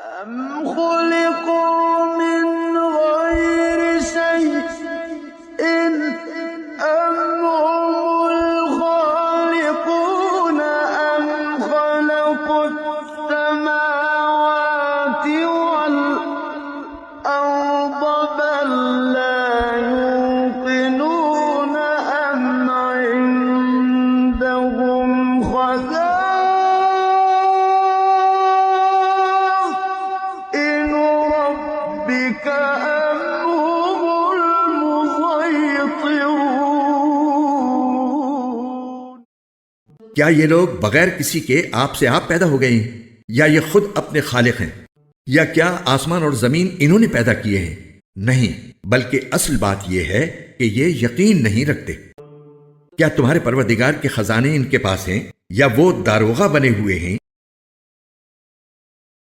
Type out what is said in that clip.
أم خلقوا من غير شيء أم هم الخالقون أم خلقوا السماوات والأرض بل لا يوقنون أم عندهم خزائن ربك أم هم المسيطرون। क्या ये लोग बगैर किसी के आप से आप पैदा हो गए हैं, या ये खुद अपने खालिक हैं, या क्या आसमान और जमीन इन्होंने पैदा किए हैं? नहीं, बल्कि असल बात यह है कि ये यकीन नहीं रखते। क्या तुम्हारे परवरदिगार के खजाने इनके पास हैं, या वो दारोगा बने हुए हैं